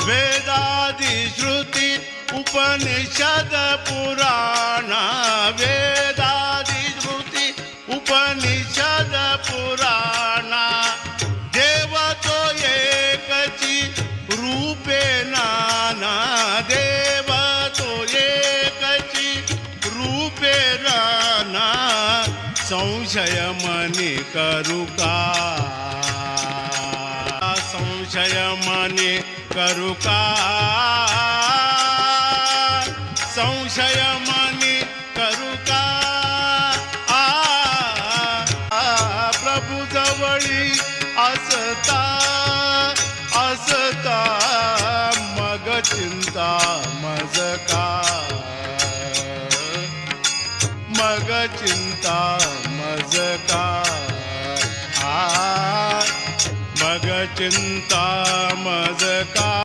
वेदादि श्रुती उपनिषद पुराण वेदादि श्रुती उपनिषद पुराण देव तो एकची रूपे नाना देव तो एकची रूपे नाना संशय मनी करू का संशय मनी करू का संशय मनी करू का प्रभु जवळी असता असता मग चिंता मज का मग चिंता मज का मग चिंता मज का